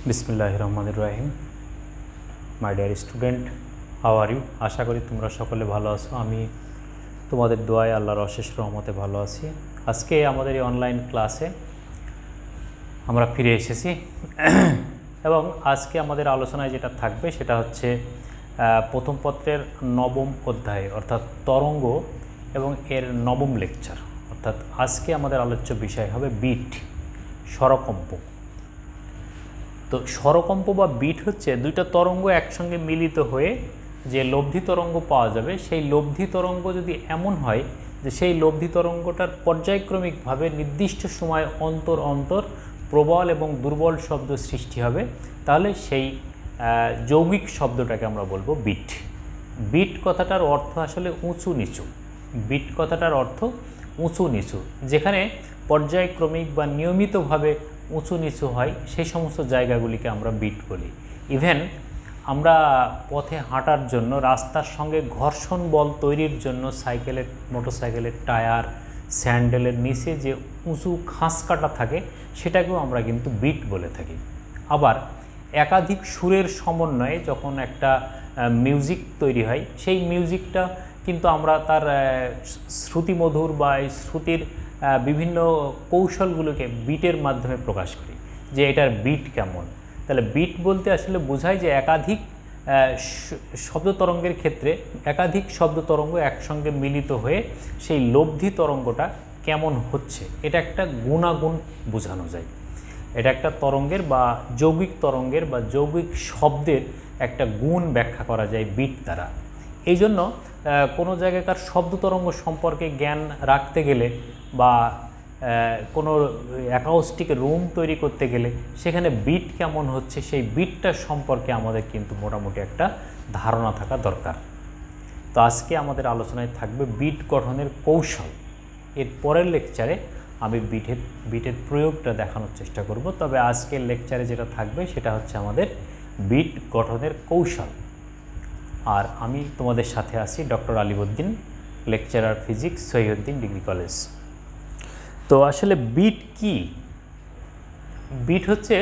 বিসমিল্লাহিররহমানিররহিম। My dear student, how are you? আশা করি তোমরা সকলে ভালো আছো। আমি তোমাদের দোয়ায় আল্লাহর অশেষ রহমতে ভালো আছি। আজকে আমাদের এই অনলাইন ক্লাসে আমরা ফিরে এসেছি এবং আজকে আমাদের আলোচনায় যেটা থাকবে সেটা হচ্ছে প্রথম পত্রের নবম অধ্যায় অর্থাৎ তরঙ্গ এবং এর নবম লেকচার। অর্থাৎ আজকে আমাদের আলোচ্য বিষয় হবে বিট, স্বরকম্প। তো স্বরকম্প বা বিট হচ্ছে দুইটা তরঙ্গ একসঙ্গে মিলিত হয়ে যে লব্ধি তরঙ্গ পাওয়া যাবে, সেই লব্ধি তরঙ্গ যদি এমন হয় যে সেই লব্ধি তরঙ্গটার পর্যায়ক্রমিকভাবে নির্দিষ্ট সময় অন্তর অন্তর প্রবল এবং দুর্বল শব্দ সৃষ্টি হবে, তাহলে সেই যৌগিক শব্দটাকে আমরা বলবো বিট। বিট কথাটার অর্থ আসলে উঁচু নিচু। বিট কথাটার অর্থ উঁচু নিচু, যেখানে পর্যায়ক্রমিক বা নিয়মিতভাবে উঁচু নিচু হয় সেই সমস্ত জায়গাগুলিকে আমরা বিট বলি। ইভেন আমরা পথে হাঁটার জন্য রাস্তার সঙ্গে ঘর্ষণ বল তৈরির জন্য মোটরসাইকেলের টায়ার, স্যান্ডেলের নিচে যে উঁচু খাঁজ কাটা থাকে সেটাকেও আমরা কিন্তু বিট বলে থাকি। আবার একাধিক সুরের সমন্বয়ে যখন একটা মিউজিক তৈরি হয়, সেই মিউজিকটা কিন্তু আমরা তার শ্রুতিমধুর বা এই শ্রুতির বিভিন্ন কৌশলগুলোকে বিটের মাধ্যমে প্রকাশ করি যে এটার বিট কেমন। তাহলে বিট বলতে আসলে বোঝায় যে একাধিক শব্দ তরঙ্গের ক্ষেত্রে একাধিক শব্দ তরঙ্গ একসঙ্গে মিলিত হয়ে সেই লব্ধি তরঙ্গটা কেমন হচ্ছে, এটা একটা গুণাগুণ বোঝানো যায়। এটা একটা তরঙ্গের বা যৌগিক তরঙ্গের বা যৌগিক শব্দের একটা গুণ ব্যাখ্যা করা যায় বিট দ্বারা। এই জন্য কোনো জায়গাকার শব্দ তরঙ্গ সম্পর্কে জ্ঞান রাখতে গেলে বা কোনো অ্যাকাউস্টিক রুম তৈরি করতে গেলে সেখানে বিট কেমন হচ্ছে সেই বিটটা সম্পর্কে আমাদের কিন্তু মোটামুটি একটা ধারণা থাকা দরকার। তো আজকে আমাদের আলোচনায় থাকবে বিট গঠনের কৌশল। এর পরের লেকচারে আমি বিটের প্রয়োগটা দেখানোর চেষ্টা করব। তবে আজকের লেকচারে যেটা থাকবে সেটা হচ্ছে আমাদের বিট গঠনের কৌশল। আর আমি তোমাদের সাথে আছি doctor Aliuddin, lecturer physics, Sahiuddin degree college. তো আসলে বিট কি? বিট হচ্ছে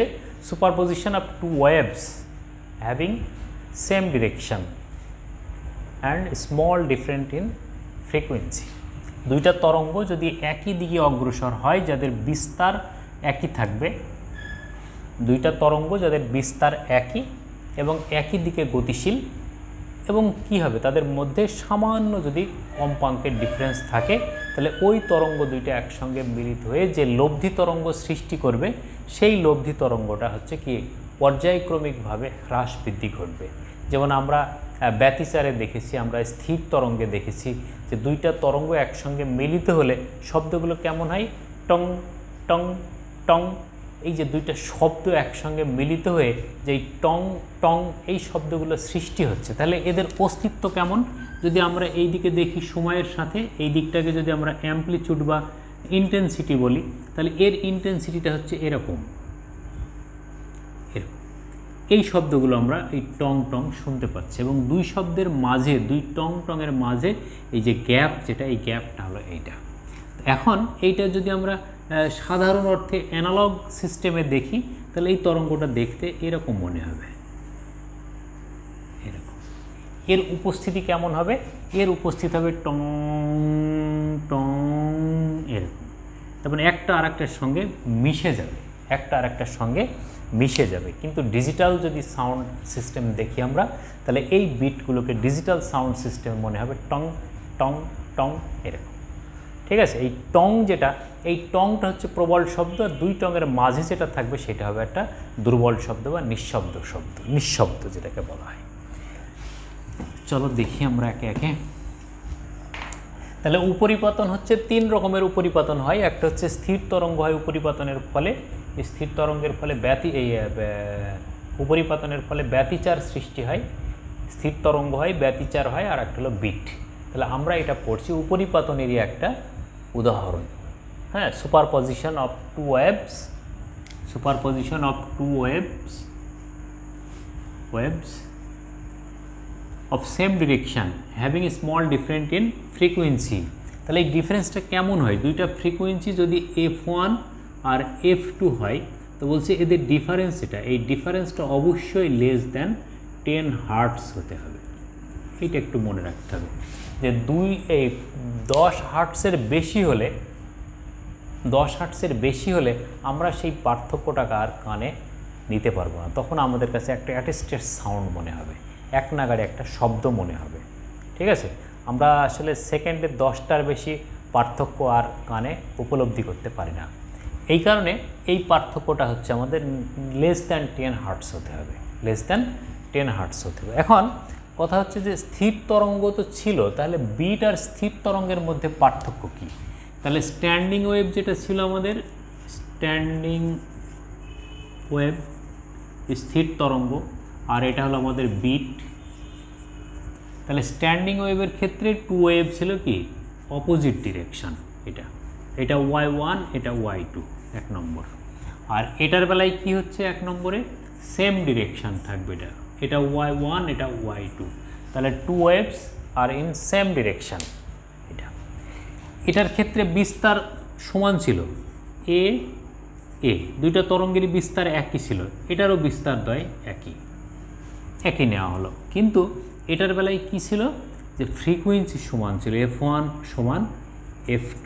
superposition of two waves having same direction and small different in frequency. দুইটা তরঙ্গ যদি একই দিকে অগ্রসর হয়, যাদের বিস্তার একই থাকবে, দুইটা তরঙ্গ যাদের বিস্তার একই এবং একই দিকে গতিশীল, এবং কি হবে তাদের মধ্যে সামান্য যদি কম্পাঙ্কের ডিফারেন্স থাকে, তাহলে ওই তরঙ্গ দুইটা একসঙ্গে মিলিত হয়ে যে লব্ধি তরঙ্গ সৃষ্টি করবে সেই লব্ধি তরঙ্গটা হচ্ছে কি পর্যায়ক্রমিকভাবে হ্রাস বৃদ্ধি ঘটবে। যেমন আমরা ব্যতিচারে দেখেছি, আমরা স্থির তরঙ্গে দেখেছি যে দুইটা তরঙ্গ একসঙ্গে মিলিত হলে শব্দগুলো কেমন হয়, টং টং টং। এই যে দুইটা শব্দ একসঙ্গে মিলিত হয়ে যে টং টং এই শব্দগুলো সৃষ্টি হচ্ছে, তাহলে এদের অস্তিত্ব কেমন? যদি আমরা এই দিকে দেখি সময়ের সাথে, এই দিকটাকে যদি আমরা অ্যাম্পলিটিউড বা ইন্টেন্সিটি বলি, তাহলে এর ইন্টেন্সিটিটা হচ্ছে এরকম এরকম। এই শব্দগুলো আমরা এই টং টং শুনতে পাচ্ছি, এবং দুই শব্দের মাঝে, দুই টং টংয়ের মাঝে এই যে গ্যাপ, যেটা এই গ্যাপটা হলো এইটা। এখন এইটা যদি আমরা সাধারণ অর্থে অ্যানালগ সিস্টেমে দেখি, তাহলে এই তরঙ্গটা দেখতে এরকম মনে হবে, এরকম। এর উপস্থিতি কেমন হবে? এর উপস্থিতি হবে টং টং এরকম। তারপরে একটা আর একটার সঙ্গে মিশে যাবে, একটা আর একটার সঙ্গে মিশে যাবে। কিন্তু ডিজিটাল যদি সাউন্ড সিস্টেম দেখি আমরা, তাহলে এই বিটগুলোকে ডিজিটাল সাউন্ড সিস্টেম মনে হবে টং টং টং এরকম। ঠিক আছে? এই টং যেটা, এই টংটা হচ্ছে প্রবল শব্দ, আর দুই টংয়ের মাঝে যেটা থাকবে সেটা হবে একটা দুর্বল শব্দ বা নিঃশব্দ শব্দ, নিঃশব্দ যেটাকে বলা হয়। চলো দেখি আমরা একে একে। তাহলে উপরিপতন হচ্ছে তিন রকমের উপরিপতন হয়। একটা হচ্ছে স্থির তরঙ্গ হয় উপরিপতনের ফলে, স্থির তরঙ্গের ফলে উপরিপতনের ফলে ব্যতিচার সৃষ্টি হয়, স্থির তরঙ্গ হয়, ব্যতিচার হয়, আর একটা হলো বিট। তাহলে আমরা এটা পড়ছি উপরিপতনেরই একটা উদাহরণ। হ্যাঁ, superposition of two waves, superposition of two waves of same direction having a small different in frequency. তাহলে এই ডিফারেন্সটা কেমন হয়? দুইটা ফ্রিকোয়েন্সি যদি F1 আর F2 হয়, তো বলছে এদের ডিফারেন্স এটা, এই ডিফারেন্সটা অবশ্যই লেস দ্যান 10 হার্টস হতে হবে। এটা একটু মনে রাখতে হবে যে 10 হার্টসের বেশি হলে 10 হার্টসের বেশি হলে আমরা সেই পার্থক্যটাকে আর কানে নিতে পারবো না, তখন আমাদের কাছে একটা অ্যাটেস্টেড সাউন্ড মনে হবে, এক নাগাড়ে একটা শব্দ মনে হবে। ঠিক আছে, আমরা আসলে সেকেন্ডে 10টার বেশি পার্থক্য আর কানে উপলব্ধি করতে পারি না। এই কারণে এই পার্থক্যটা হচ্ছে আমাদের লেস দ্যান 10 হার্টস হতে হবে, লেস দ্যান 10 হার্টস হতে হবে। এখন কথা হচ্ছে যে স্থির তরঙ্গ তো ছিল, তাহলে বিট আর স্থির তরঙ্গের মধ্যে পার্থক্য কী? তাহলে স্ট্যান্ডিং ওয়েভ যেটা ছিল আমাদের, স্ট্যান্ডিং ওয়েভ স্থির তরঙ্গ, আর এটা হলো আমাদের বিট। তাহলে স্ট্যান্ডিং ওয়েভের ক্ষেত্রে 2 ওয়েভ ছিল কি অপোজিট ডিরেকশন, এটা y1 এটা y2 এক নম্বর, আর এটার বেলায় কি হচ্ছে এক নম্বরে সেম ডিরেকশন থাকবে, এটা y1 এটা y2, তাহলে 2 waves are in same direction. এটার ক্ষেত্রে বিস্তার সমান ছিল, এ দুইটা তরঙ্গেরই বিস্তার একই ছিল, এটারও বিস্তার দ্বয় একই নেওয়া হলো। কিন্তু এটার বেলায় কি ছিল যে ফ্রিকোয়েন্সি সমান ছিল, f1 সমান f2,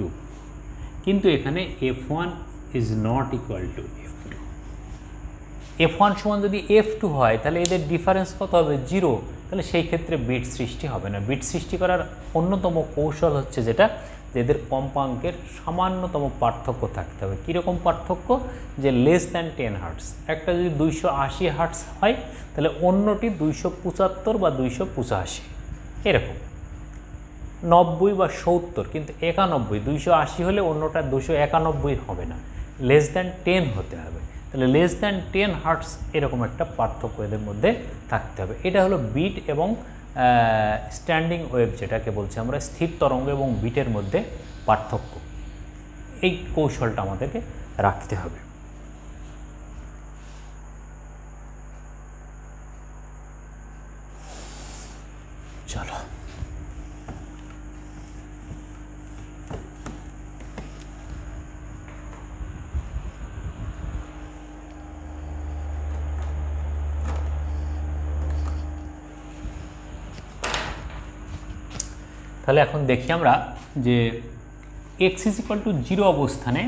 কিন্তু এখানে f1 is not equal two f2। f1 সমান যদি f2 হয় তাহলে এদের ডিফারেন্স কত হবে 0, তাহলে সেই ক্ষেত্রে বিট সৃষ্টি হবে না। বিট সৃষ্টি করার অন্যতম কৌশল হচ্ছে যেটা, যে এদের কম্পাঙ্কের সামান্যতম পার্থক্য থাকতে হবে। কীরকম পার্থক্য? যে লেস দ্যান 10 হার্টস। একটা যদি 280 হার্টস হয় তাহলে অন্যটি 275 বা 285, এরকম 90 বা 70, কিন্তু 91, 280 হলে অন্যটা 291 হবে না, লেস দ্যান 10 হতে হবে। তাহলে লেস দ্যান 10 হার্টস এরকম একটা পার্থক্য এদের মধ্যে থাকতে হবে। এটা হলো বিট এবং স্ট্যান্ডিং ওয়েভ, যেটাকে বলছি আমরা স্থির তরঙ্গ এবং বিটের মধ্যে পার্থক্য। এই কৌশলটা আমাদেরকে রাখতে হবে। চলো তাহলে এখন দেখি আমরা যে x ইজ ইকুয়াল টু 0 অবস্থানে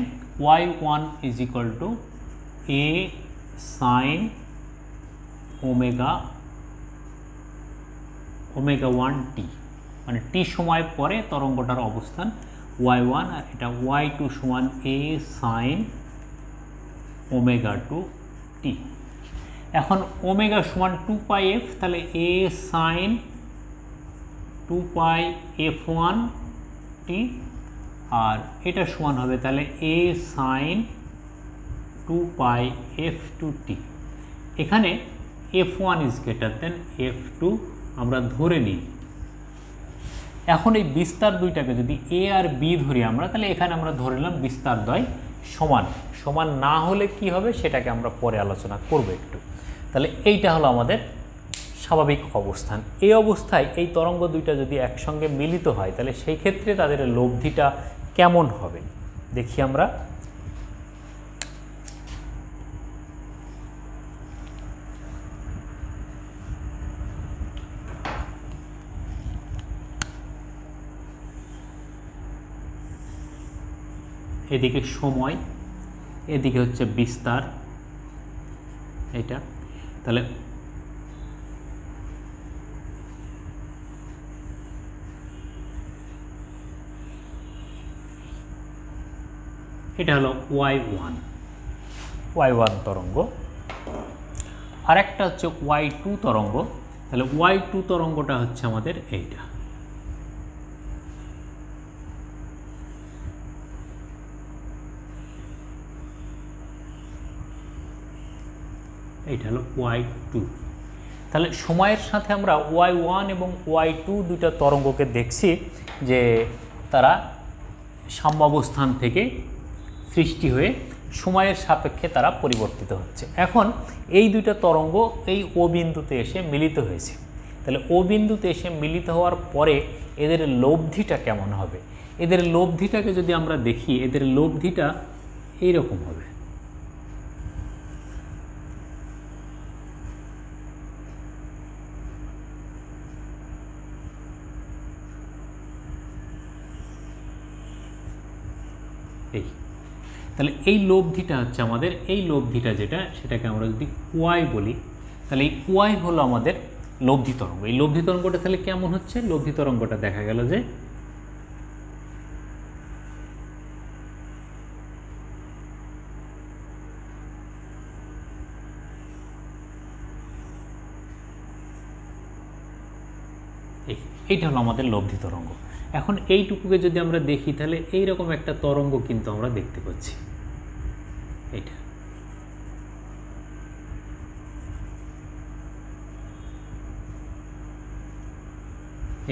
y1 is equal two a sine omega 1t, মানে t সময় পরে তরঙ্গটার অবস্থান y1, আর এটা y2 সমান a সাইন ওমেগা 2t। এখন ওমেগা সমান 2πf, তাহলে a সাইন 2π f1 t, আর এটা সমান হবে তাহলে a সাইন 2π f2 t। এখানে f1 is greater than f2 আমরা ধরে নিই। এখন এই বিস্তার দুইটাকে যদি a আর b ধরি আমরা, তাহলে এখানে আমরা ধরে নিলাম বিস্তার দ্বয় সমান না হলে কি হবে সেটাকে আমরা পরে আলোচনা করব একটু। তাহলে এইটা হলো আমাদের স্বাভাবিক অবস্থান। এই অবস্থায় এই তরঙ্গ দুইটা যদি একসঙ্গে মিলিত হয় তাহলে সেই ক্ষেত্রে তাদের লব্ধিটা কেমন হবে দেখি আমরা। এদিকে সময়, এদিকে হচ্ছে বিস্তার, এটা তাহলে এটা হলো y1 তরঙ্গ, আর একটা হচ্ছে y2 তরঙ্গ। তাহলে y2 তরঙ্গটা হচ্ছে আমাদের এইটা, এইটা হলো y2। তাহলে সময়ের সাথে আমরা y1 এবং y2 দুইটা তরঙ্গকে দেখছি যে তারা সাম্যাবস্থান থেকে সৃষ্টি হয়ে সময়ের সাপেক্ষে তারা পরিবর্তিত হচ্ছে। এখন এই দুইটা তরঙ্গ এই ও বিন্দুতে এসে মিলিত হয়েছে, তাহলে ও বিন্দুতে এসে মিলিত হওয়ার পরে এদের লব্ধিটা কেমন হবে? এদের লব্ধিটাকে যদি আমরা দেখি, এদের লব্ধিটা এইরকম হবে। এই তাহলে এই লব্ধিটা হচ্ছে আমাদের, এই লব্ধিটা যেটা সেটাকে আমরা যদি ওয়াই বলি, তাহলে এই ওয়াই হলো আমাদের লব্ধি তরঙ্গ। এই লব্ধি তরঙ্গটা তাহলে কেমন হচ্ছে? লব্ধি তরঙ্গটা দেখা গেল যে এইটা হলো আমাদের লব্ধি তরঙ্গ। এখন এইটুকুকে যদি আমরা দেখি তাহলে এইরকম একটা তরঙ্গ কিন্তু আমরা দেখতে পাচ্ছি, এইটা।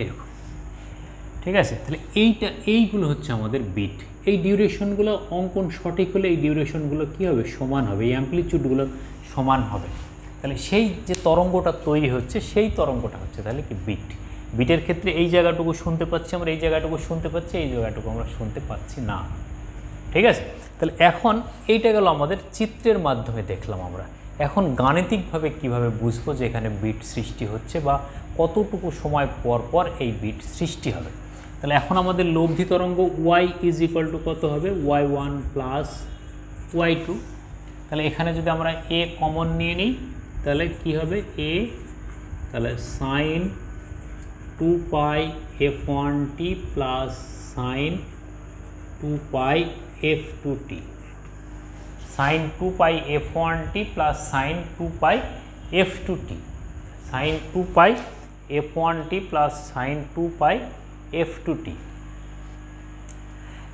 এরকম, ঠিক আছে? তাহলে এইগুলো হচ্ছে আমাদের বিট। এই ডিউরেশনগুলো অঙ্কন সঠিক হলে এই ডিউরেশনগুলো কী হবে? সমান হবে, এই অ্যাম্পলিটিউডগুলো সমান হবে। তাহলে সেই যে তরঙ্গটা তৈরি হচ্ছে সেই তরঙ্গটা হচ্ছে তাহলে কি বিট। বিটের ক্ষেত্রে এই জায়গাটুকু শুনতে পাচ্ছি আমরা, এই জায়গাটুকু শুনতে পাচ্ছি, এই জায়গাটুকু আমরা শুনতে পাচ্ছি না, ঠিক আছে? তাহলে এখন এইটা গেল আমাদের চিত্রের মাধ্যমে দেখলাম আমরা। এখন গাণিতিকভাবে কিভাবে বুঝবো যে এখানে বিট সৃষ্টি হচ্ছে বা কতটুকু সময় পর পর এই বিট সৃষ্টি হবে? তাহলে এখন আমাদের লব্ধি তরঙ্গ ওয়াই ইজ ইকুয়াল টু কত হবে? y1 plus y2। তাহলে এখানে যদি আমরা এ কমন নিয়ে নিই তাহলে কি হবে? এ, তাহলে sine 2 pi f1t plus sine 2 pi f2t, sine 2 pi f1t plus sine 2 pi f2t, sine 2 pi f1t plus sine 2 pi f2t।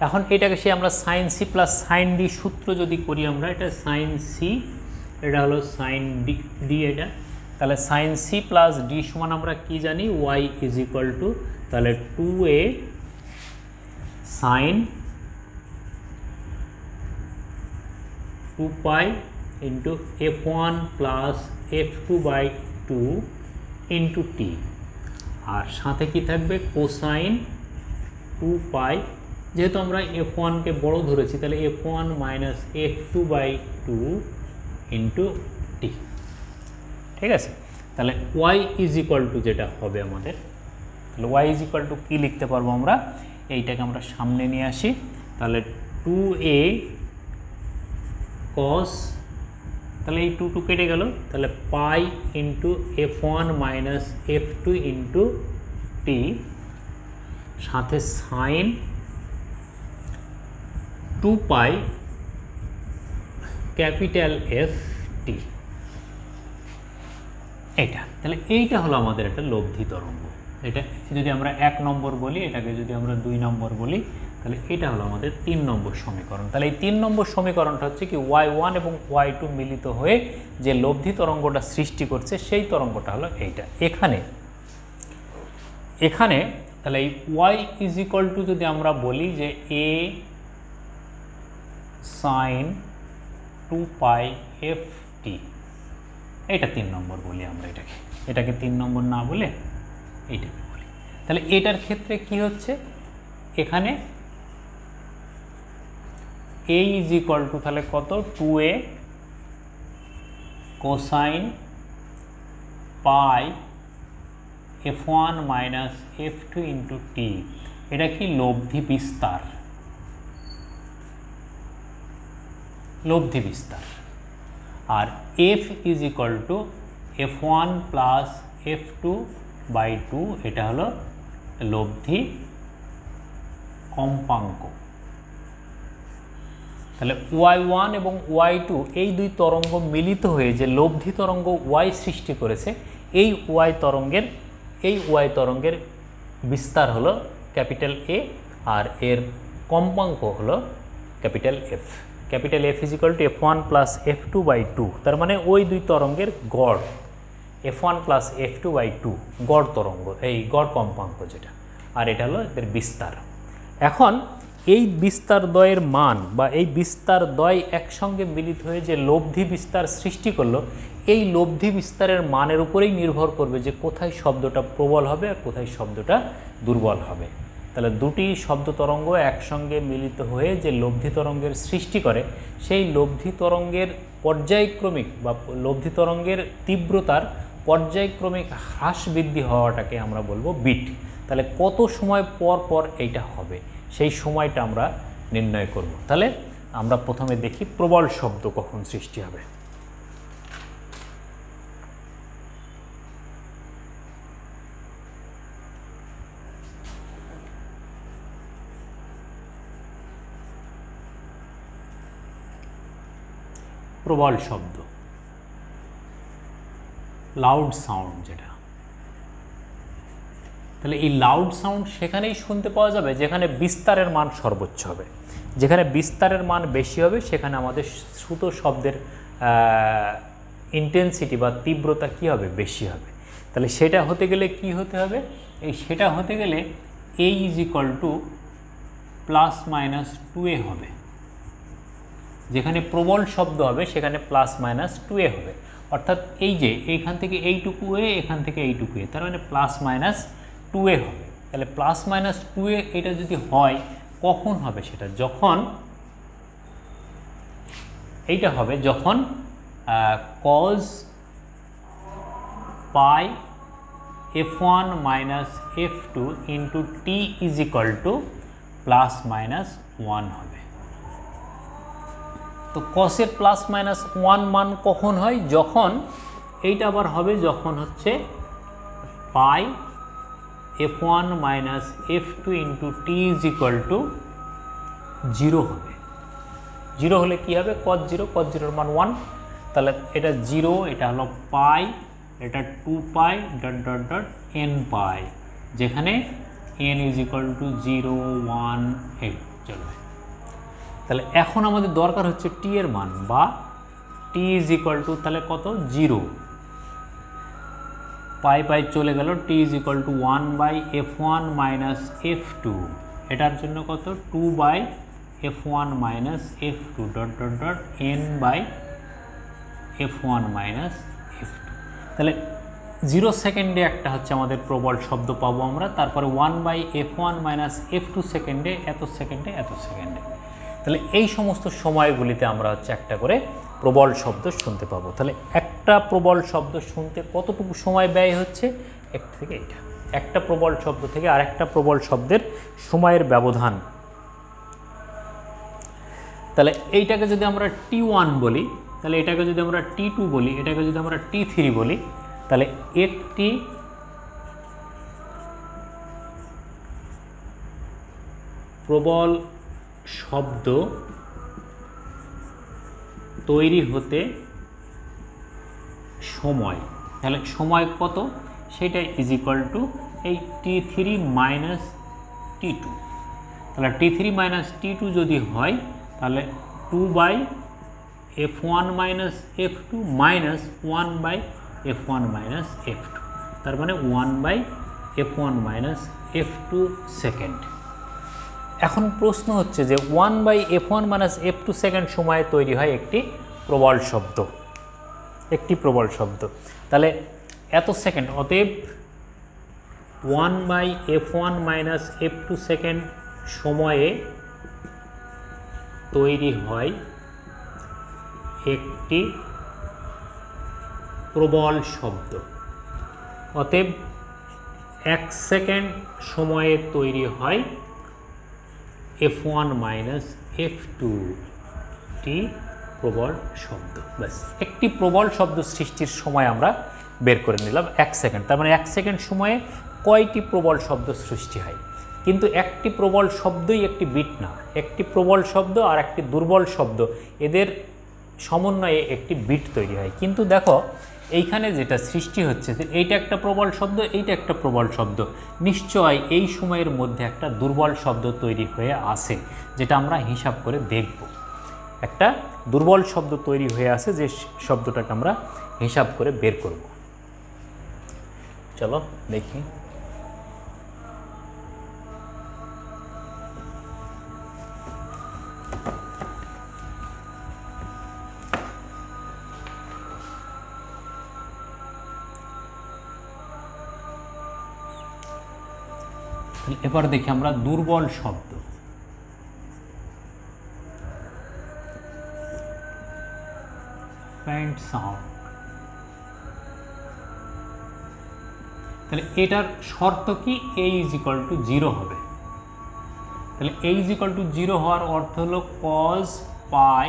এখন এটাকে সে আমরা sine C plus sine D সূত্র যদি করি আমরা, এটা সাইন সি, এটা হলো সাইন ডি এটা। তাহলে সাইন সি প্লাস ডি সমান আমরা কি জানি? ওয়াই ইজ ইকুয়াল টু তাহলে 2a sine 2 pi into f1 plus f2/2 into t, আর সাথে কি থাকবে? কোসাইন 2 পাই, যেহেতু আমরা f1কে বড় ধরেছি তাহলে f1 মাইনাস f2/2 ইন্টু টি, ঠিক আছে? তাহলে y ইজ ইকুয়াল টু যেটা হবে আমাদের, তাহলে y ইজ ইকুয়াল টু কী লিখতে পারবো আমরা? এইটাকে আমরা সামনে নিয়ে আসি, তাহলে 2a cos, তাহলে এই 2 কেটে গেল, তাহলে pi into f1 minus f2 into t, সাথে sine 2 pi capital F t, এইটা। তাহলে এইটা হলো আমাদের একটা লব্ধি তরঙ্গ। এটা যদি আমরা 1 নম্বর বলি, এটাকে যদি আমরা 2 নম্বর বলি, তাহলে এটা হলো আমাদের 3 নম্বর সমীকরণ। তাহলে এই 3 নম্বর সমীকরণটা হচ্ছে কি y1 এবং y2 মিলিত হয়ে যে লব্ধি তরঙ্গটা সৃষ্টি করছে সেই তরঙ্গটা হলো এইটা। এখানে তাহলে এই y ইজ ইকুয়াল টু যদি আমরা বলি যে a sine 2 pi F T, এটা 3 নম্বর বলি আমরা এটাকে 3 নম্বর না বলে এইটাকে বলি। তাহলে এটার ক্ষেত্রে কি হচ্ছে? এখানে a ইজ ইকুয়াল টু তাহলে কত? 2a কোসাইন পাই f1 মাইনাস f2 ইন্টু টি, এটা কি? লব্ধি বিস্তার, লব্ধি বিস্তার। আর f is equal two f1 plus f2/2, এটা হলো লব্ধি কম্পাঙ্ক। তাহলে y1 এবং y2 এই দুই তরঙ্গ মিলিত হয়ে যে লব্ধি তরঙ্গ y সৃষ্টি করেছে, এই y তরঙ্গের বিস্তার হলো ক্যাপিটাল A আর এর কম্পাঙ্ক হলো capital F। Capital F is equal two f1 plus f2/2, তার মানে ওই দুই তরঙ্গের গড় f1 প্লাস f2/2 গড় তরঙ্গ, এই গড় কম্পাঙ্ক যেটা, আর এটা হলো এদের বিস্তার। এখন এই বিস্তার দ্বয়ের মান বা এই বিস্তার দ্বয় একসঙ্গে মিলিত হয়ে যে লব্ধি বিস্তার সৃষ্টি করলো, এই লব্ধি বিস্তারের মানের উপরেই নির্ভর করবে যে কোথায় শব্দটা প্রবল হবে আর কোথায় শব্দটা দুর্বল হবে। তাহলে দুটি শব্দ তরঙ্গ একসঙ্গে মিলিত হয়ে যে লব্ধি তরঙ্গের সৃষ্টি করে, সেই লব্ধি তরঙ্গের পর্যায়ক্রমিক বা লব্ধি তরঙ্গের তীব্রতার পর্যায়ক্রমিক হ্রাস বৃদ্ধি হওয়াটাকে আমরা বলবো বিট। তাহলে কত সময় পর পর এইটা হবে সেই সময়টা আমরা নির্ণয় করব। তাহলে আমরা প্রথমে দেখি প্রবল শব্দ কখন সৃষ্টি হবে। প্রবল শব্দ, লাউড সাউন্ড যেটা, তাহলে এই লাউড সাউন্ড সেখানেই শুনতে পাওয়া যাবে যেখানে বিস্তারের মান সর্বোচ্চ হবে। যেখানে বিস্তারের মান বেশি হবে সেখানে আমাদের শ্রুত শব্দের ইন্টেন্সিটি বা তীব্রতা কী হবে, বেশি হবে। তাহলে সেটা হতে গেলে কি হতে হবে, সেটা হতে গেলে A = ±2A হবে। যেখানে প্রবল শব্দ হবে সেখানে ±2A হবে, অর্থাৎ এই যে এইখান থেকে এইটুকু এ, এখান থেকে এইটুকু এ, তার মানে +-2A হবে। তাহলে +-2A এটা যদি হয় কখন হবে, সেটা যখন এইটা হবে যখন cos π f1 - f2 × t +-1 হবে। তো cos-এর +-1 মান কখন হয়, যখন এইটা আবার হবে যখন হচ্ছে π f1 - f2 × t = 0 হবে। 0 হলে কি হবে, cos 0, cos 0 মান 1, তাহলে এটা 0, এটা হলো π, এটা 2π ... nπ, যেখানে n = 0, 1, 8 চলবে। তাহলে এখন আমাদের দরকার হচ্ছে t এর মান, বা t = তাহলে কত, 0, π চলে গেল, t = 1/f1 - f2, এটার জন্য কত, 2/f1 - f2 ... n/f1 - f2। তাহলে 0 সেকেন্ডে একটা হচ্ছে আমাদের প্রবল শব্দ পাবো আমরা, তারপরে 1/f1 - f2 সেকেন্ডে, এত সেকেন্ডে, এত সেকেন্ডে। তাহলে এই সমস্ত সময়গুলিতে আমরা হচ্ছে একটা করে প্রবল শব্দ শুনতে পাবো। তাহলে একটা প্রবল শব্দ শুনতে কতটুকু সময় ব্যয় হচ্ছে, এক থেকে এটা, একটা প্রবল শব্দ থেকে আরেকটা প্রবল শব্দের সময়ের ব্যবধান। তাহলে এইটাকে যদি আমরা T1 বলি, তাহলে এটাকে যদি আমরা T2 বলি, এটাকে যদি আমরা T3 বলি, তাহলে একটি প্রবল শব্দ তৈরি হতে সময়, তাহলে সময় কত, সেটা = এই T3 - T2। তাহলে T3 - T2 যদি হয় তাহলে 2/f1 - f2 - 1/f1 - f2, তার মানে 1/f1 - f2 সেকেন্ড। এখন প্রশ্ন হচ্ছে যে 1/f1 - f2 সেকেন্ড সময়ে তৈরি হয় একটি প্রবল শব্দ, একটি প্রবল শব্দ। তাহলে এত সেকেন্ড, অতএব 1/f1 - f2 সেকেন্ড সময়ে তৈরি হয় একটি প্রবল শব্দ। অতএব 1 সেকেন্ড সময়ে তৈরি হয় f1 - f2 টি প্রবল শব্দ। ব্যাস, একটি প্রবল শব্দ সৃষ্টির সময় আমরা বের করে নিলাম 1 সেকেন্ড। তার মানে 1 সেকেন্ড সময়ে কয়টি প্রবল শব্দ সৃষ্টি হয়। কিন্তু একটি প্রবল শব্দই একটি বিট না, একটি প্রবল শব্দ আর একটি দুর্বল শব্দ, এদের সমন্বয়ে একটি বিট তৈরি হয়। কিন্তু দেখো এইখানে যেটা সৃষ্টি হচ্ছে, এইটা একটা প্রবল শব্দ, এইটা একটা প্রবল শব্দ, নিশ্চয় এই সময়ের মধ্যে একটা দুর্বল শব্দ তৈরি হয়ে আসে, যেটা আমরা হিসাব করে দেখব। একটা দুর্বল শব্দ তৈরি হয়ে আসে, যে শব্দটাকে আমরা হিসাব করে বের করব। চলো দেখি। এবার দেখি আমরা দুর্বল শব্দ। ফেন্ট সাউন্ড। তাহলে এটার শর্ত কি, A = 0 হবে। তাহলে a ইজ ইকুয়াল টু 0 হওয়ার অর্থ হলো cos pi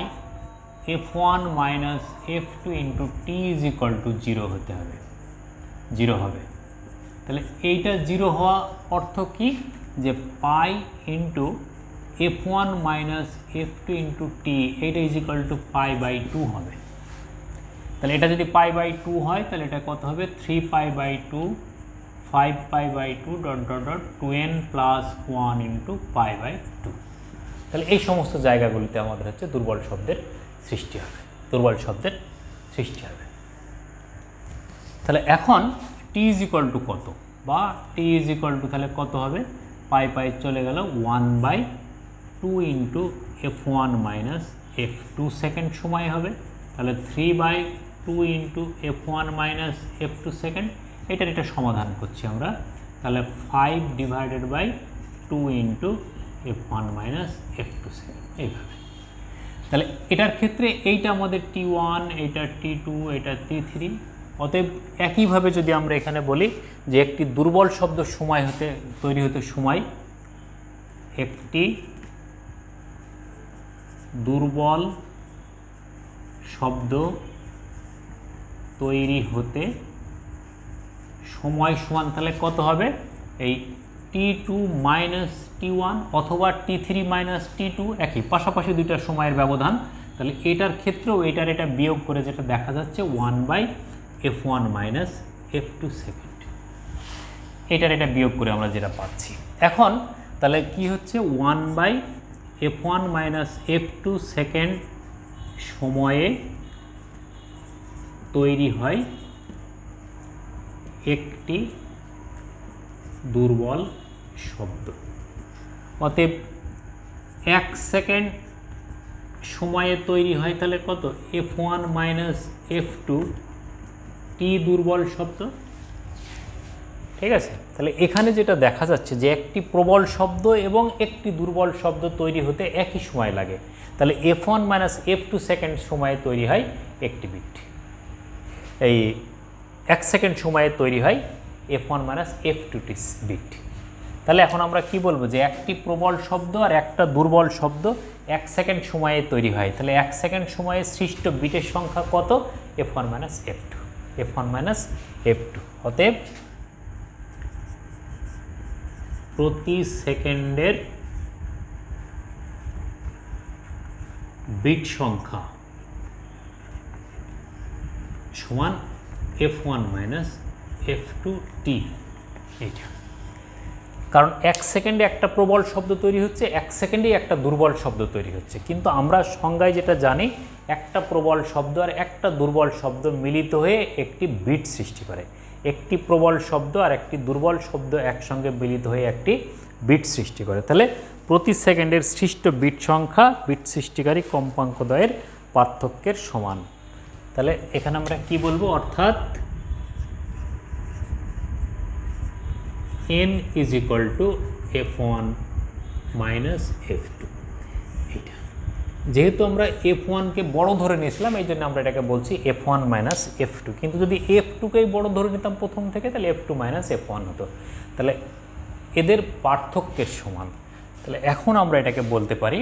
f1 minus f2 into T is equal two 0 হতে হবে, 0 হবে। তাহলে এইটা 0 হওয়া অর্থ কি, যে pi into f1 minus f2 into t, এইটা is equal to pi by 2 হবে। তাহলে এটা যদি পাই বাই 2 হয় তাহলে এটা কত হবে, 3 pi by 2, 5 pi by 2 dot dot dot 2n plus 1 into pi by 2। তাহলে এই সমস্ত জায়গাগুলিতে আমাদের হচ্ছে দুর্বল শব্দের সৃষ্টি হবে, দুর্বল শব্দের সৃষ্টি হবে। তাহলে এখন টি ইজ ইকুয়াল টু কত, বা টি ইজ ইকুয়াল টু তাহলে কত হবে, পাই পাই চলে গেল 1/2 into f1 minus f2 second সময় হবে। তাহলে 3/2 into f1 minus f2 second, এটার এটা সমাধান করছি আমরা। তাহলে 5 divided by 2 into f1 minus f2 second, এইভাবে। তাহলে এটার ক্ষেত্রে এইটা আমাদের t1, এটা t2, এটা t3। অতএব একইভাবে যদি আমরা এখানে বলি যে একটি দুর্বল শব্দ সময় হতে তৈরি হতে সময়, একটি দুর্বল শব্দ তৈরি হতে সময় সমান তাহলে কত হবে, এই t2 মাইনাস t1 অথবা t3 মাইনাস t2, একই পাশাপাশি দুইটা সময়ের ব্যবধান। তাহলে এটার ক্ষেত্রেও এটার এটা বিয়োগ করে যেটা দেখা যাচ্ছে 1/f1 মাইনাস f2 সেকেন্ড, এটার এটা বিয়োগ করে আমরা যেটা পাচ্ছি। এখন তাহলে কি হচ্ছে, 1/f1 মাইনাস f2 সেকেন্ড সময়ে তৈরি হয় একটি দুর্বল শব্দ। অতএব 1 সেকেন্ড সময়ে তৈরি হয় তাহলে কত, f1 মাইনাস f2 টি দুর্বল শব্দ, ঠিক আছে। তাহলে এখানে যেটা দেখা যাচ্ছে যে একটি প্রবল শব্দ এবং একটি দুর্বল শব্দ তৈরি হতে একই সময় লাগে। তাহলে f1 মাইনাস f2 সেকেন্ড সময়ে তৈরি হয় একটি বিট, এই 1 সেকেন্ড সময়ে তৈরি হয় f1 মাইনাস f2 বিট। তাহলে এখন আমরা কি বলবো, যে একটি প্রবল শব্দ আর একটা দুর্বল শব্দ 1 সেকেন্ড সময়ে তৈরি হয়। তাহলে 1 সেকেন্ড সময়ে সৃষ্ট বিটের সংখ্যা কত, f1 minus f2, f1 minus f2। অতএব প্রতি সেকেন্ডের বিট সংখ্যা সমান f1 মাইনাস f2 টি, এইটা। কারণ 1 সেকেন্ডে একটা প্রবল শব্দ তৈরি হচ্ছে, 1 সেকেন্ডেই একটা দুর্বল শব্দ তৈরি হচ্ছে। কিন্তু আমরা সংজ্ঞায় যেটা জানি, একটা প্রবল শব্দ আর একটা দুর্বল শব্দ মিলিত হয়ে একটি বিট সৃষ্টি করে। একটি প্রবল শব্দ আর একটি দুর্বল শব্দ একসঙ্গে মিলিত হয়ে একটি বিট সৃষ্টি করে। তাহলে প্রতি সেকেন্ডের সৃষ্ট বিট সংখ্যা বিট সৃষ্টিকারী কম্পাঙ্কদ্বয়ের পার্থক্যের সমান। তাহলে এখানে আমরা কি বলবো, অর্থাৎ n is equal two f1 minus f2, এইটা। যেহেতু আমরা f1কে বড় ধরে নিয়েছিলাম, এই জন্য আমরা এটাকে বলছি f1 মাইনাস f2। কিন্তু যদি f2কেই বড় ধরে নিতাম প্রথম থেকে, তাহলে f2 মাইনাস f1 হতো। তাহলে এদের পার্থক্যের সমান। তাহলে এখন আমরা এটাকে বলতে পারি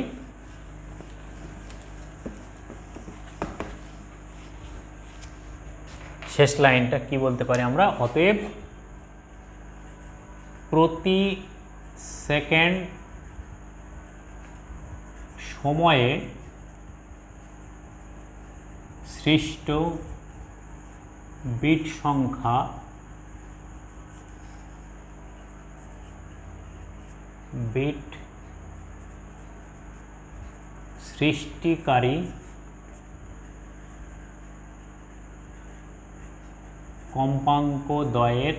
শেষ লাইনটা কি বলতে পারি আমরা, অতএব প্রতি সেকেন্ড সময়ে সৃষ্ট বিট সংখ্যা বিট সৃষ্টিকারী কম্পাঙ্কদ্বয়ের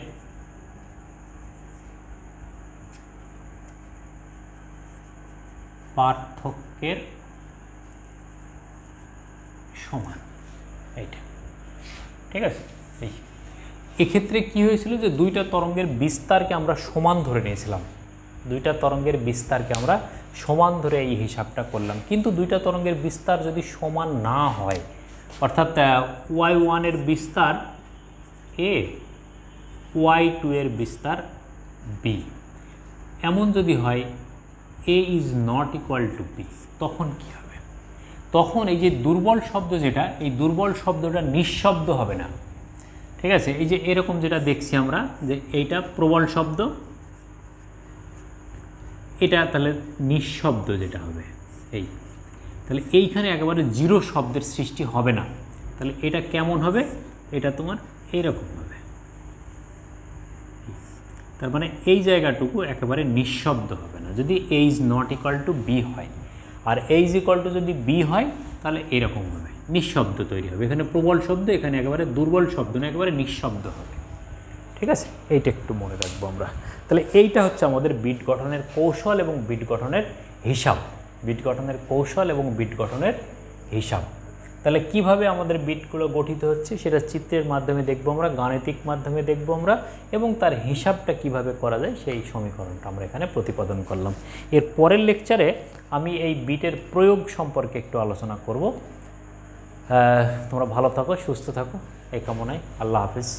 পার্থক্যের সমান, এইটা, ঠিক আছে। এক্ষেত্রে কি হয়েছিল, যে দুইটা তরঙ্গের বিস্তারকে আমরা সমান ধরে নিয়েছিলাম, দুইটা তরঙ্গের বিস্তারকে আমরা সমান ধরে এই হিসাবটা করলাম। কিন্তু দুইটা তরঙ্গের বিস্তার যদি সমান না হয়, অর্থাৎ y1 এর বিস্তার a, y2 এর বিস্তার b, এমন যদি হয় A is not equal to B, তখন কি হবে? তখন এই যে দুর্বল শব্দ যেটা, এই দুর্বল শব্দটা নিঃশব্দ হবে না, ঠিক আছে? এই যে এরকম যেটা দেখছি আমরা, যে এইটা প্রবল শব্দ, এটা তাহলে নিঃশব্দ যেটা হবে এই, তাহলে এইখানে একেবারে জিরো শব্দের সৃষ্টি হবে না। তাহলে এটা কেমন হবে? এটা তোমার এইরকম হবে। তার মানে এই জায়গাটুকু একেবারে নিঃশব্দ হবে না যদি A is not equal to B হয়। আর এ ইজ ইকুয়াল টু যদি বি হয় তাহলে এরকম হবে, নিঃশব্দ তৈরি হবে। এখানে প্রবল শব্দ, এখানে একেবারে দুর্বল শব্দ না, একেবারে নিঃশব্দ হবে, ঠিক আছে? এইটা একটু মনে রাখবো আমরা। তাহলে এইটা হচ্ছে আমাদের বিট গঠনের কৌশল এবং বিট গঠনের হিসাব, বিট গঠনের কৌশল এবং বিট গঠনের হিসাব। তাহলে কিভাবে আমাদের বিটগুলো গঠিত হচ্ছে সেটা চিত্রের মাধ্যমে দেখব আমরা, গাণিতিক মাধ্যমে দেখব আমরা, এবং তার হিসাবটা কিভাবে করা যায় সেই সমীকরণটা আমরা এখানে প্রতিপাদন করলাম। এর পরের লেকচারে আমি এই বিটের প্রয়োগ সম্পর্কে একটু আলোচনা করব। তোমরা ভালো থাকো, সুস্থ থাকো, এই কামনায়। আল্লাহ হাফিজ।